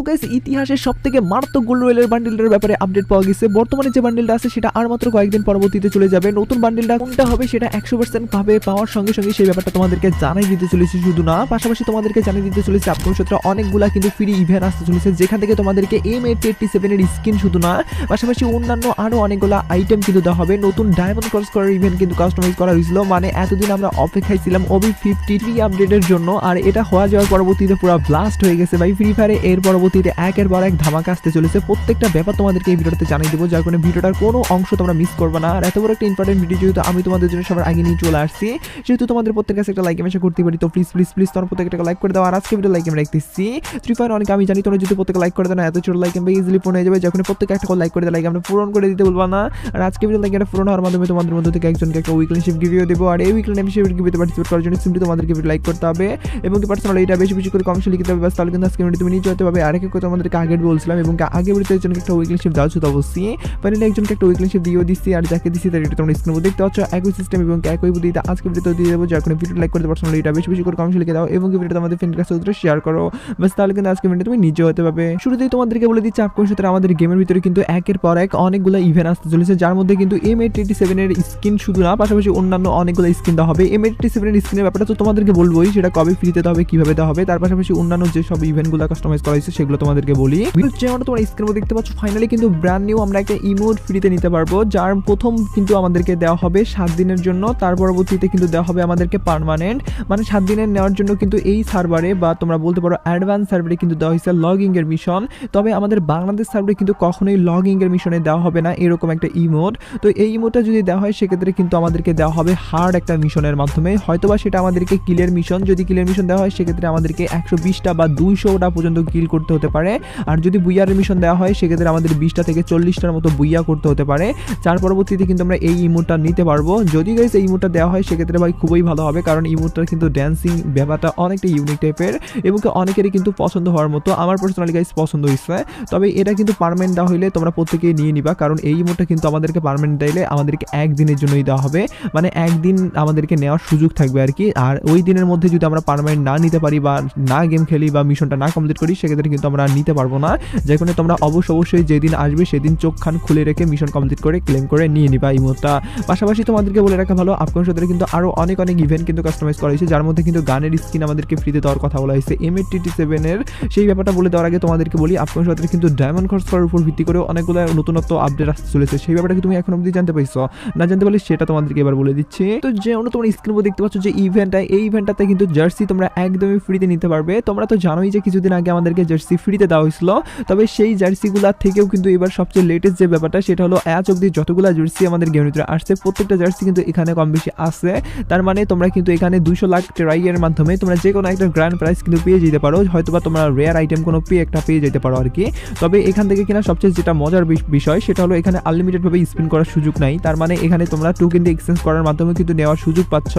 Guys ইতিহাসের সবথেকে মারাত্মক গোল্ড রয়েলের বান্ডেলটার ব্যাপারে আপডেট পাওয়া গেছে। বর্তমানে যে বান্ডেলটা আছে সেটা আর মাত্র কয়েকদিন পরবর্তীতে চলে যাবে। নতুন বান্ডেলটা কোনটা হবে সেটা 100% ভাবে পাওয়ার সঙ্গে সঙ্গে সেই ব্যাপারটা তোমাদেরকে জানাই দিতে চলেছি। শুধু না, পাশাপাশি তোমাদেরকে জানিয়ে দিতে চলেছে আপকামিং সত্রে অনেকগুলা কিন্তু ফ্রি ইভেন্ট আসতে চলেছে, যেখান থেকে তোমাদেরকে M887 এর স্কিন শুধু না, পাশাপাশি অন্যান্য আরো অনেকগুলা আইটেম কিন্তু দেওয়া হবে। নতুন ডায়মন্ড ক্রস করার ইভেন্ট কিন্তু কাস্টমাইজ করা হয়েছিল। মানে এতদিন আমরা অপেক্ষায় ছিলাম OB53 আপডেটের জন্য, আর এটা হওয়া যাওয়ার পরবর্তীতে পুরো ব্লাস্ট হয়ে গেছে ভাই ফ্রি ফায়ারে। এর পরবর্তীতে একের পর এক ধামাকা আসতে চলেছে। প্রত্যেকটা ব্যাপার তোমাদেরকে এই ভিডিওতে জানিয়ে দেবো, যার কারণে ভিডিওটার কোনো অংশ তোমরা মিস করবে না। আর এত বড় একটা ইম্পর্টেন্ট ভিডিও যেহেতু আমি তোমাদের জন্য সবার আগে নিয়ে চলে আসছি, যেহেতু তোমাদের প্রত্যেকের কাছে একটা লাইক আমি আশা করতে পারি, তো প্লিজ প্লিজ প্লিজ তোমরা প্রত্যেকটা লাইক করে দাও। আর আজকে ভিডিও লাইক আমি রাখতেছি ফ্রি ফায়ার অনেক, আমি জানি তোমরা যদি প্রত্যেকে লাইক করে দাও না, এত ছোট লাইক আমি ইজিলি পূরণ হয়ে যাবে। যখন প্রত্যেকে একটা লাইক করে লাইক আমরা পূরণ করে দিতে বলবো না। আর আজকে ভিডিও লাইক এটা পূরণ হওয়ার মাধ্যমে তোমাদের মধ্যে থেকে একজনকে একটা উইকলি শিপ গিভিও দেবো। আর এই উইকলি শিপ গিভিতে পার্টিসিপেট করার জন্য সিম্পলি তোমাদেরকে লাইক করতে হবে এবং কি পার্সোনালি এটা বেশি বেশি করে কমেন্টে লিখতে হবে, বাস তাহলে কিন্তু আজকে তুমি নিয়ে যেতে পারবে। আরেকটা কথা তোমাদেরকে আগে বলছিলাম এবং আগে ভিডিওতে একজনকে একটা উইকলি শিপ দাও তো অবশ্যই ফাইনালি একজনকে একটা উইকলি শিপ দিয়েও দিচ্ছি। আর যাকে দিচ্ছি তার এটা তোমরা স্ক্রিনে দেখতে পাচ্ছ একই সিস্টেম এবং একই বুদ্ধিতে আজকে ভিডিওতে দিয়ে দেবো, যার কারণে ভিডিও লাইক করতে পার্সোনালি এটা বেশি বেশি করে কমেন্টে লিখে দাও এবং কি ভিডিওটা আমাদের ফ্রেন্ডের কাছে শেয়ার করো, বাস তাহলে কিন্তু আজকে ভিডিও তুমি নিজে হতে পারবে। শুরুতেই তোমাদেরকে বলে দিচ্ছি আপকামিং সত্রে আমাদের গেমের ভিতরে কিন্তু একের পর এক অনেকগুলো ইভেন্ট আসতে চলেছে, যার মধ্যে কিন্তু M887 এর স্কিন শুধু না, পাশাপাশি অন্যান্য অনেকগুলো স্কিন দেওয়া হবে। M887 এর স্কিনের ব্যাপারটা তো তোমাদেরকে বলবোই, সেটা কবে ফ্রিতে দেওয়া হবে, কিভাবে দেওয়া হবে, তার পাশাপাশি অন্যান্য যে সব ইভেন্টগুলো কাস্টমাইজ করা হয়েছে সেগুলো তোমাদেরকে বলি। যেমন তোমরা স্ক্রিনে দেখতে পাচ্ছ ফাইনালি কিন্তু ব্র্যান্ড নিউ আমরা একটা ইমোট ফ্রিতে নিতে পারবো, যার প্রথম কিন্তু আমাদেরকে দেওয়া হবে 7 দিনের জন্য, তার পরবর্তীতে কিন্তু দেওয়া হবে আমাদেরকে পার্মানেন্ট, মানে 7 দিনের নেওয়ার জন্য কিন্তু এই সার্ভারে বা তোমরা বলতে পারো অ্যাডভান্স সার্ভারে কিন্তু দেওয়া হয়েছে লগইং এর মিশন। তবে আমাদের বাংলাদেশ সার্ভারে কিন্তু কখনোই লগইং এর মিশনে দেওয়া হবে না এরকম একটা ইমোট। তো এই ইমোটটা যদি দেওয়া হয় সেক্ষেত্রে কিন্তু আমাদেরকে দেওয়া হবে হার্ড একটা মিশনের মাধ্যমে, হয়তোবা সেটা আমাদেরকে কিলের মিশন, যদি কিলের মিশন দেওয়া হয় সেক্ষেত্রে আমাদেরকে 120টা বা 200টা পর্যন্ত কিল করতে হতে পারে। আর যদি বুইয়ারের মিশন দেওয়া হয় সেক্ষেত্রে আমাদের 20টা থেকে 40টার মতো বুইয়া করতে হতে পারে, যার পরবর্তীতে কিন্তু আমরা এই ইমোটটা নিতে পারবো। যদি গাইস এই ইমোটটা দেওয়া হয় সেক্ষেত্রে ভাই খুবই ভালো হবে, কারণ ইমোটটার কিন্তু ড্যান্সিং ব্যাপারটা অনেকটা ইউনিক টাইপের এবং অনেকেরই কিন্তু পছন্দ হওয়ার মতো। আমার পার্সোনালি গাইস পছন্দ হয়েছে। তবে এটা কিন্তু পার্মানেন্ট দেওয়া হইলে তোমরা প্রত্যেকেই নিয়ে নিবা, কারণ এই ইমোটটা কিন্তু আমাদেরকে পার্মানেন্ট দিলে আমাদেরকে একদিনের জন্যই দেওয়া হবে, মানে একদিন আমাদেরকে নেওয়ার সুযোগ থাকবে আর কি। আর ওই দিনের মধ্যে যদি আমরা পার্মানেন্ট না নিতে পারি বা না গেম খেলি বা মিশনটা না কমপ্লিট করি সেক্ষেত্রে কিন্তু আমরা নিতে পারবো না। যে কারণে তোমরা অবশ্যই যেদিন আসবে সেদিন চোখ খান খুলে রেখে মিশন কমপ্লিট করে ক্লেম করে নিয়ে নিবা ইমোটটা। পাশাপাশি তোমাদেরকে বলে রাখা ভালো আপকামিং সত্রে কিন্তু আরো অনেক ইভেন্ট কিন্তু কাস্টমাইজ করা হয়েছে, যার মধ্যে কিন্তু গানের স্কিন আমাদেরকে ফ্রিতে দেওয়ার কথা বলা হয়েছে M887 এর। সেই ব্যাপারটা বলে দেওয়ার আগে তোমাদেরকে বলি আপকামিং সত্রে কিন্তু ডায়মন্ড ক্রস করার উপর ভিত্তি করে অনেকগুলো নতুনত্ব আপডেট আসতে চলেছে। সেই ব্যাপারটা কি তুমি এখন অবধি জানতে পারছো? না জানতে পারলে সেটা তোমাদেরকে এবার বলে দিচ্ছি। তো যেমন তোমরা স্ক্রিনে দেখতে পাচ্ছ যে ইভেন্টটা, এই ইভেন্টটাতে কিন্তু জার্সি তোমরা একদমই ফ্রিতে নিতে পারবে। তোমরা তো জানোই যে কিছুদিন আগে আমাদেরকে জার্সি ফ্রিতে দেওয়া হয়েছিল, তবে সেই জার্সিগুলা থেকেও কিন্তু এবার সবচেয়ে লেটেস্ট যে ব্যাপারটা সেটা হলো আজ অবধি যতগুলো জার্সি আমাদের গেমের ভিতরে আসছে প্রত্যেকটা জার্সি কিন্তু এখানে কম বেশি আছে। তার মানে তোমরা কিন্তু এখানে 200 লাখ ট্রাইয়ের মাধ্যমে তোমরা যে কোনো একটা গ্র্যান্ড প্রাইজ কিন্তু পেয়ে যেতে পারো, হয়তোবা তোমরা রেয়ার আইটেম কোনো একটা পেয়ে যেতে পারো আর কি। তবে এখান থেকে কিনা সবচেয়ে যেটা মজার বিষয় সেটা হলো এখানে আনলিমিটেড ভাবে স্পিন করার সুযোগ নাই। তার মানে এখানে তোমরা টোকেন দিয়ে এক্সচেঞ্জ করার মাধ্যমে কিন্তু নেওয়ার সুযোগ পাচ্ছ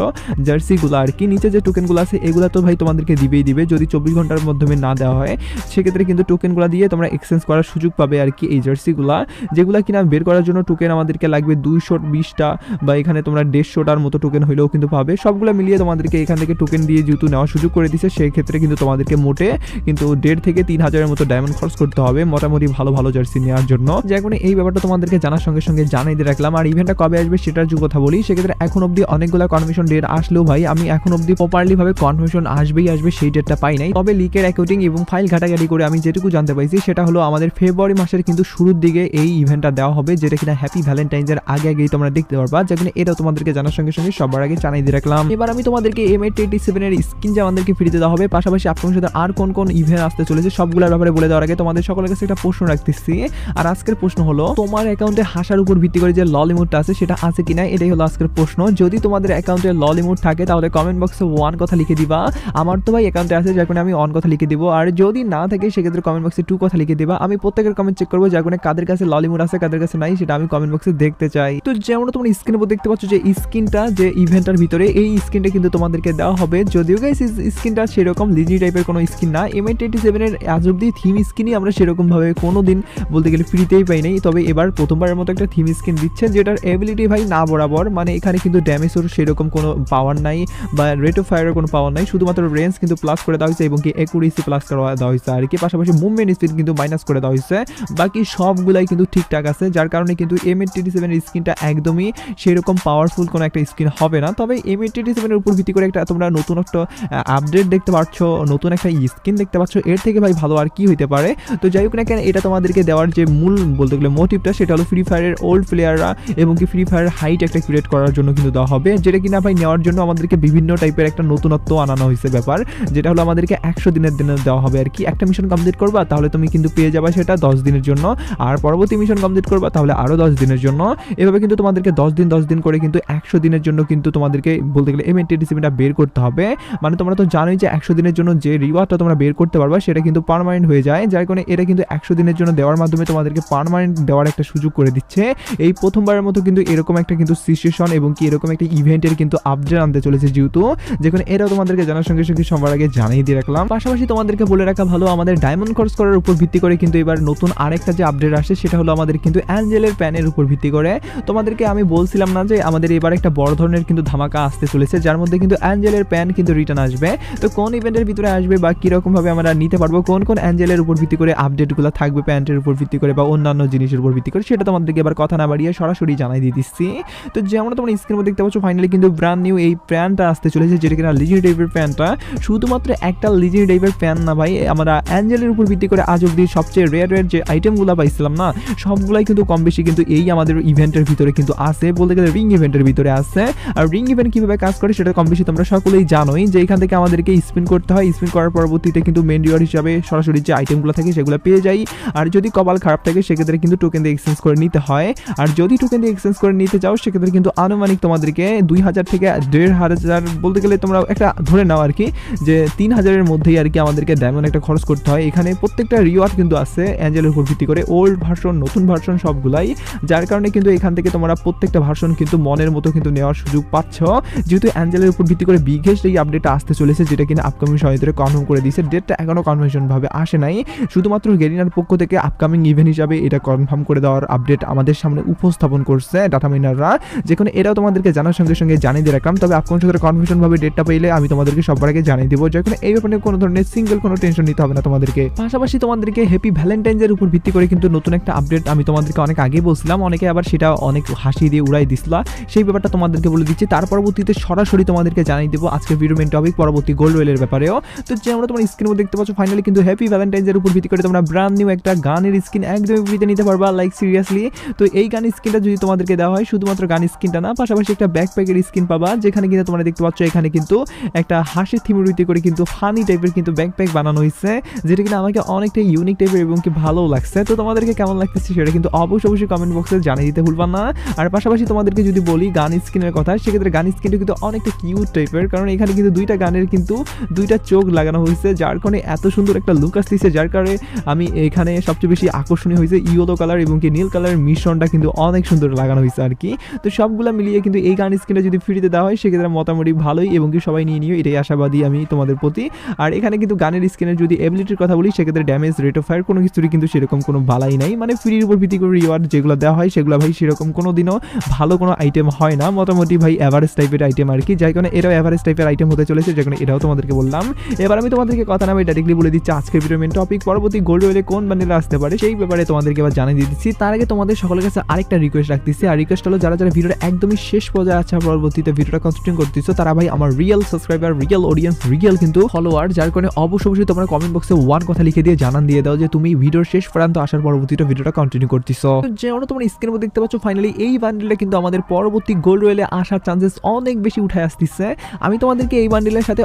জার্সিগুলো আর কি। নিচে যে টোকেনগুলো আছে এগুলো তো ভাই তোমাদেরকে দিবে, যদি 24 ঘন্টার মাধ্যমে না দেওয়া হয় সেক্ষেত্রে কিন্তু টোকেনগুলো দিয়ে তোমরা এক্সচেঞ্জ করার সুযোগ পাবে আর কি এই জার্সিগুলা, যেগুলো কিনা বের করার জন্য টোকেন আমাদেরকে লাগবে 220টা বা এখানে তোমরা 150টার মতো টোকেন হইলেও কিন্তু পাবে। সবগুলো মিলিয়ে তোমাদেরকে এখান থেকে টোকেন দিয়ে যেহেতু নেওয়ার সুযোগ করে দিচ্ছে সেই ক্ষেত্রে কিন্তু তোমাদেরকে মোটে কিন্তু 1.5 থেকে 3,000-এর মতো ডায়মন্ড খরচ করতে হবে মোটামুটি ভালো জার্সি নেওয়ার জন্য। যে কোনো এই ব্যাপারটা তোমাদেরকে জানার সঙ্গে সঙ্গে জানাই দিয়ে রাখলাম। আর ইভেন্টটা কবে আসবে সেটার যে কথা বলি, সেক্ষেত্রে এখন অবধি অনেকগুলো কনফার্মেশন ডেট আসলেও ভাই আমি এখন অবধি প্রপারলি ভাবে কনফার্মেশন আসবে সেই ডেটটা পাই নাই। তবে লিকের অ্যাকাউন্টিং এবং ফাইল ঘাটাঘাটি করে আমি যেটুকু জানতে পাইছি সেটা হলো আমাদের ফেব্রুয়ারি মাসের কিন্তু শুরুর দিকে এই ইভেন্টটা দেওয়া হবে, যেটা কিনা হ্যাপি ভ্যালেন্টাইন্সের আগেই তোমরা দেখতে পারবা। যেখানে এটা তোমাদেরকে জানার সঙ্গে সঙ্গে সবার আগে জানাই দিয়ে রাখলাম। এবার আমি তোমাদেরকে M887 এর স্কিন যে আমাদেরকে ফ্রিতে দেওয়া হবে, পাশাপাশি আপনার সাথে আর কোন ইভেন্ট আসতে চলেছে সবগুলোর ব্যাপারে বলে দেওয়ার আগে তোমাদের সকলের কাছে একটা প্রশ্ন রাখতেছি। আর আজকের প্রশ্ন হলো তোমার অ্যাকাউন্টে হাসার উপর ভিত্তি করে যে লল ইমোটটা আছে সেটা আছে কিনা, এটাই হলো আজকের প্রশ্ন। যদি তোমাদের অ্যাকাউন্টে লল ইমোট থাকে তাহলে কমেন্ট বক্সে 1 কথা লিখে দিবা। আমার তো ভাই অ্যাকাউন্টে আছে যার কারণে আমি 1 কথা লিখে দিব। আর যদি না থাকে সেক্ষেত্রে কমেন্ট বক্সে 2 কথা লিখে দিবা। আমি প্রত্যেকের কমেন্ট চেক করবো, যার কারণে কাদের কাছে লল ইমোট আছে কাদের কাছে নাই সেটা আমি কমেন্ট বক্সে দেখতে চাই। তো যেমন তোমরা স্ক্রিনের উপর দেখতে পাচ্ছ যে স্কিনটা যে ইভেন্টের ভিতরে এই স্কিনটা কিন্তু তোমাদেরকে দেওয়া হবে, যদিও গাইস স্কিনটা সেরকম লিজি টাইপের কোনো স্কিন না। M887 এর আজ অবধি থিম স্কিনই আমরা সেরকম ভাবে কোনোদিন বলতে গেলে ফ্রিতেই পাই নাই। তবে এবার প্রথমবারের মতো একটা থিম স্কিন দিচ্ছে যেটার এবিলিটি ভাই না বরাবর, মানে এখানে কিন্তু ড্যামেজের সেরকম কোনো পাওয়ার নাই বা রেট অফ ফায়ারের কোনো পাওয়ার নাই, শুধুমাত্র রেঞ্জ কিন্তু প্লাস করে দেওয়া হয়েছে এবং কি অ্যাকুরেসি প্লাস করে দেওয়া হয়েছে আর কি। কি, পাশাপাশি মুভমেন্ট স্পিড কিন্তু মাইনাস করে দেওয়া হয়েছে, বাকি সবগুলাই কিন্তু ঠিকঠাক আছে, যার কারণে কিন্তু M87 এর স্কিনটা একদমই সেরকম পাওয়ারফুল কোনো একটা স্কিন হবে না। তবে M87 এর উপর ভিত্তি করে একটা তোমরা নতুন একটা আপডেট দেখতে পাচ্ছ, নতুন একটা স্কিন দেখতে পাচ্ছ, এর থেকে ভাই ভালো আর কি হইতে পারে। তো যাই হোক না কেন, এটা তোমাদেরকে দেওয়ার যে মূল বলতে গেলে মোটিভটা সেটা হলো ফ্রি ফায়ারের ওল্ড প্লেয়াররা এবং কি ফ্রি ফায়ার হাইট একটা ক্রিয়েট করার জন্য কিন্তু দেওয়া হবে, যেটা কিনা ভাই নেওয়ার জন্য আমাদেরকে বিভিন্ন টাইপের একটা নতুনত্ব আনানো হয়েছে ব্যাপার, যেটা হলো আমাদেরকে 100 দিনের দিনে দেওয়া হবে আর কি। একটা মিশন কমপ্লিট করবা তাহলে তুমি কিন্তু পেয়ে যাবা সেটা 10 দিনের জন্য, আর পরবর্তী মিশন কমপ্লিট করবা তাহলে আরো 10 দিনের জন্য। এভাবে কিন্তু তোমাদেরকে 10 দিন করে কিন্তু 100 দিনের জন্য কিন্তু তোমাদেরকে বলতে গেলে M87টা বের করতে হবে। মানে তোমরা তো জানোই যে 100 দিনের জন্য যে রিওয়ার্ডটা তোমরা বের করতে পারবা সেটা কিন্তু পার্মানেন্ট হয়ে যায়, যার কারণে এটা কিন্তু 100 দিনের জন্য দেওয়ার মাধ্যমে তোমাদেরকে পার্মানেন্ট দেওয়ার একটা সুযোগ করে দিচ্ছে। এই প্রথমবারের মতো কিন্তু এরকম একটা কিন্তু সিচুয়েশন এবং কি এরকম একটা ইভেন্টের কিন্তু আপডেট আনতে চলেছে, যেহেতু যেখানে এটাও তোমাদেরকে জানার সঙ্গে সঙ্গে সবার আগে জানিয়ে দিয়ে রাখলাম। পাশাপাশি তোমাদেরকে বলে রাখা ভালো, আমাদের ডায়মন্ড খরচ করার উপর ভিত্তি করে কিন্তু এবার নতুন আরেকটা যে আপডেট আসে সেটা হলো আমাদের কিন্তু অ্যাঞ্জেলের প্যানের উপর ভিত্তি করে। তোমাদেরকে আমি বলছিলাম না যে আমাদের এবার একটা বড় ধরনের কিন্তু ধামাকা আসতে চলেছে, যার মধ্যে কিন্তু অ্যাঞ্জেলের প্যান কিন্তু রিটার্ন আসবে। তো কোন ইভেন্টের ভিতরে আসবে বা কিরকম ভাবে আমরা নিতে পারবো, কোন কোন অ্যাঞ্জেলের উপর ভিত্তি করে আপডেটগুলো থাকবে প্যান্টের উপর ভিত্তি করে বা অন্যান্য জিনিসের উপর ভিত্তি করে, সেটা তোমাদেরকে এবার কথা না বাড়িয়ে সরাসরি জানাই দিয়ে দিচ্ছি। তো যেমন তোমরা স্ক্রিনে দেখতে পাচ্ছ ফাইনালি কিন্তু ব্র্যান্ড নিউ এই প্যান্টটা আসতে চলেছে, যেটা কিনা লিজেন্ডারি টাইপের প্যান্টটা। শুধুমাত্র একটা লিজেন্ডারি টাইপের প্যান না ভাই, আমরা অ্যাঞ্জেলের উপর ভিত্তি করে আজ অব্দি সবচেয়ে রেয়ার যে আইটেমগুলো পাইছিলাম না, সবগুলাই কিন্তু কম বেশি কিন্তু এই আমাদের ইভেন্টের ভিতরে কিন্তু আছে, বলতে গেলে রিং ইভেন্টের ভিতরে আছে। আর রিং ইভেন্ট কিভাবে কাজ করে সেটা কম বেশি তোমরা সকলেই জানোই, যে এখান থেকে আমাদেরকে স্পিন করতে হয়, স্পিন করার পরবর্তীতে কিন্তু মেন রিওয়ার্ড হিসাবে সরাসরি যে আইটেমগুলো থাকে সেগুলো পেয়ে যাই। আর যদি কপাল খারাপ থাকে সেক্ষেত্রে কিন্তু টোকেন দিয়ে এক্সচেঞ্জ করে নিতে হয়, আর যদি টোকেন দিয়ে এক্সচেঞ্জ করে নিতে চাও সেক্ষেত্রে কিন্তু আনুমানিক তোমাদেরকে 2000 থেকে 1500 বলতে গেলে তোমরা একটা ধরে নাও আর কি, যে 3000-এর মধ্যেই আর কি আমাদেরকে ডায়মন্ড একটা খরচ করতে হয়। এখানে প্রত্যেকটা রিওয়ার্ড কিন্তু আছে অ্যাঞ্জেলের উপর ভিত্তি করে, ওল্ড ভার্সন নতুন ভার্সন সবগুলাই, যার কারণে কিন্তু এখান থেকে তোমরা প্রত্যেকটা ভার্সন কিন্তু মনের মতো কিন্তু নেওয়ার সুযোগ পাচ্ছ। যেহেতু অ্যাঞ্জেলের উপর ভিত্তি করে বিগেস্ট এই আপডেটটা আসতে চলেছে, যেটা কিনা আপকামিং সময় ধরে কনফার্ম করে দিয়েছে, ডেটটা এখনো কনফার্মেশন ভাবে আসে নাই, শুধুমাত্র গেরিনার পক্ষ থেকে আপকামিং ইভেন্ট হিসাবে এটা কনফার্ম করে দেওয়ার আপডেট আমাদের সামনে উপস্থাপন করছে ডাটা মাইনাররা, যেখানে এটাও তোমাদেরকে জানার সঙ্গে সঙ্গে জানিয়ে দিয়ে রাখলাম। তবে আপকামিং সময় কনফার্মেশন ভাবে ডেটটা পেলে আমি তোমাদেরকে সবার আগে জানিয়ে দেবো, যেখানে এই ব্যাপারে কোনো ধরনের সিঙ্গেল কোনো টেনশন নিতে হবে না তোমাদেরকে। পাশাপাশি তোমাদেরকে হ্যাপি ভ্যালেন্টাইন্সের উপর ভিত্তি করে কিন্তু নতুন একটা আপডেট আমি তোমাদেরকে অনেক আগে বলছিলাম, অনেকে আবার সেটা অনেক হাসি দিয়ে উড়াই দিছিলা, সেই ব্যাপারটা তোমাদেরকে বলে দিচ্ছি। তার পরবর্তীতে সরাসরি তোমাদেরকে জানিয়ে দেবো আজকের ভিডিও মেন টপিক পরবর্তী গোল্ড ওয়েলের ব্যাপারেও। তো যেমন তোমরা স্ক্রিনের মধ্যে দেখতে পাচ্ছ ফাইনালি কিন্তু হ্যাপি ভ্যালেন্টাইন্সের উপর ভিত্তি করে তোমরা ব্র্যান্ড নিউ একটা গানের স্কিন একদমই ফ্রিতে নিতে পারবা, লাইক সিরিয়াসলি। তো এই গান স্কিনটা যদি তোমাদেরকে দেওয়া হয়, শুধুমাত্র গান স্কিনটা না, পাশাপাশি একটা ব্যাকপ্যাকের স্কিন পাবা, যেখানে কিন্তু তোমরা দেখতে পাচ্ছ এখানে কিন্তু একটা হাসির থিমের ভিত্তি করে কিন্তু ফানি টাইপের কিন্তু ব্যাকপ্যাক বানানো হয়েছে, যেটা কিন্তু আমাকে অনেকটা ইউনিক টাইপের এবং কি ভালো লাগছে। তো তোমাদেরকে কেমন লাগতেছে সেটা কিন্তু অবশ্যই কমেন্ট বক্সে জানিয়ে দিতে ভুলবা না। আর পাশাপাশি তোমাদেরকে যদি বলি গান স্কিনের কথা, সেক্ষেত্রে গান স্কিনটা কিন্তু অনেকটা কিউট টাইপের, কারণ এখানে কিন্তু দুইটা গানের কিন্তু দুইটা চোখ লাগানো হয়েছে, যার কারণে এত সুন্দর একটা লুক আসতেছে, যার কারণে আমি এখানে সবচেয়ে বেশি আকর্ষণীয় হয়েছে ইয়েলো কালার এবং কি নীল কালারের মিশ্রণটা কিন্তু অনেক সুন্দর লাগানো হয়েছে আর কি। তো সবগুলো মিলিয়ে কিন্তু এই গান স্কিনটা যদি ফ্রিতে দেওয়া হয় সেক্ষেত্রে মোটামুটি ভালোই এবং কি সবাই নিয়ে নিও, এটাই আশাবাদী আমি তোমাদের প্রতি। আর এখানে কিন্তু গানের স্কিনের যদি এবিলিটির কথা বলি, সেক্ষেত্রে ড্যামেজ, রেট অফ ফায়ার কোনো কিছুরই কিন্তু সেরকম কোনো বালাই নাই, মানে ফ্রির উপর ভিত্তি করে রিওয়ার্ড যেগুলো দেওয়া হয় সেগুলো ভাই সেরকম কোনো দিনও ভালো কোনো আইটেম হয় না, মোটামুটি ভাই অ্যাভারেজ টাইপের আইটেম আর কি, যার কারণে এটাও অ্যাভারেজ টাইপের আইটেম হতে চলেছে, যে কারণে এটাও তোমাদেরকে বললাম। এবার আমি তোমাদেরকে কথা না ডাইরেক্টলি বলে দিচ্ছি আজকের ভিডিও মেন টপিক পরবর্তী গোল্ড ওয়েলে কোন বান্ডেল আসতে পারে সেই ব্যাপারে তোমাদেরকে এবার জানিয়ে দিচ্ছি। তার আগে তোমাদের সকলের কাছে আরেকটা রিকোয়েস্ট রাখতেছি, আর রিকোয়েস্ট হলো যারা যারা ভিডিওটা একদমই শেষ পর্যায়ে আছে পরবর্তীতে ভিডিওটা কন্টিনিউ করতেছো, তারা ভাই আমার real subscriber, real audience, real কিন্তু ফলোয়ার, যার কারণে অবশ্যই তোমরা কমেন্ট বক্সে ওয়ান কথা লিখে দিয়ে জানান দিয়ে দাও যে তুমি ভিডিওর শেষ পর্যন্ত আসার পরবর্তীতে ভিডিওটা কন্টিনিউ করতেছো। যেমন তোমরা স্ক্রিনের মধ্যে দেখতে পাচ্ছ ফাইনালি এই বান্ডেলটা কিন্তু আমাদের পরবর্তী গোল্ড ওয়েলে আসার চান্সেস অনেক বেশি উঠে আসতেছে। আমি তোমাদেরকে এই বান্ডেলের সাথে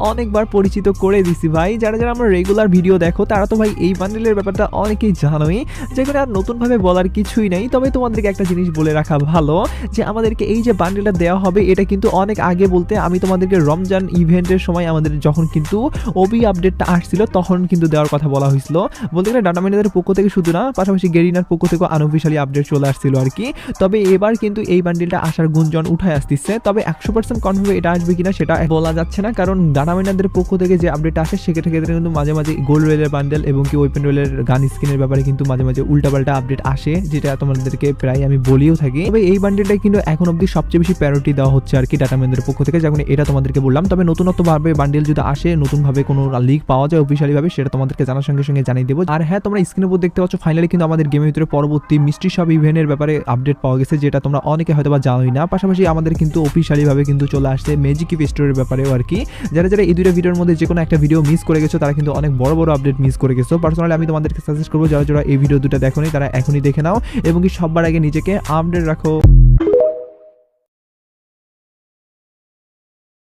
অনেকবার পরিচিত করে দিছি ভাই, যারা যারা আমরা রেগুলার ভিডিও দেখো তারা তো ভাই এই বান্ডেলের ব্যাপারটা অনেকেই জানোই, যেখানে আর নতুনভাবে বলার কিছুই নেই। তবে তোমাদেরকে একটা জিনিস বলে রাখা ভালো, যে আমাদেরকে এই যে বান্ডেলটা দেওয়া হবে এটা কিন্তু অনেক আগে, বলতে আমি তোমাদেরকে রমজান ইভেন্টের সময় আমাদের যখন কিন্তু ওবি আপডেটটা আসছিল তখন কিন্তু দেওয়ার কথা বলা হয়েছিল, বলতে গেলে ডাটা মাইনারদের পক্ষ থেকে শুধু না, পাশাপাশি গেরিনার পক্ষ থেকে আনঅফিশিয়ালি আপডেট চলে আসছিল আর কি। তবে এবার কিন্তু এই বান্ডেলটা আসার গুঞ্জন উঠায় আসতেছে, তবে 100% কনফার্ম এটা আসবে কিনা সেটা বলা যাচ্ছে না, কারণ ডাটা মাইনারদের পক্ষ থেকে যে আপডেট আসে সেক্ষেত্রে কিন্তু মাঝে মাঝে গোল্ড ওয়েলের বান্ডেল এবং কি ওয়েপেন ওয়েলের গান স্কিনের ব্যাপারে কিন্তু মাঝে মাঝে উল্টাপাল্টা আপডেট আসে, যেটা তোমাদেরকে প্রায় আমি বলিও থাকি। তবে এই বান্ডেলটা কিন্তু এখন অবধি সবচেয়ে বেশি প্রায়োরিটি দেওয়া হচ্ছে আর কি ডাটা মাইনারদের পক্ষ থেকে, যখন এটা তোমাদেরকে বললাম। তবে নতুনত্ব ভাবে বান্ডেল যদি আসে, নতুন ভাবে কোনো লিক পাওয়া যায় অফিসিয়ালি ভাবে সেটা তোমাদেরকে জানার সঙ্গে সঙ্গে জানিয়ে দেবো। আর হ্যাঁ, তোমরা স্ক্রিনের উপর দেখতে পাচ্ছ ফাইনালি কিন্তু আমাদের গেমের ভিতরে পরবর্তী মিস্ট্রি শপ ইভেন্টের ব্যাপারে আপডেট পাওয়া গেছে, যেটা তোমরা অনেকে হয়তো বা জানোই না। পাশাপাশি আমাদের কিন্তু অফিসিয়ালি ভাবে কিন্তু চলে আসছে ম্যাজিক ইভ স্টোরের ব্যাপারেও আর কি। যারা এই দুটো ভিডিওর মধ্যে যে কোনো একটা ভিডিও মিস করে গেছো তারা কিন্তু অনেক বড় বড় আপডেট মিস করে গেছো। পার্সোনালি আমি তোমাদেরকে সাজেস্ট করবো যারা এই ভিডিও দুটো দেখোনি তারা এখনই দেখে নাও এবং কি সবার আগে নিজেকে আপডেট রাখো।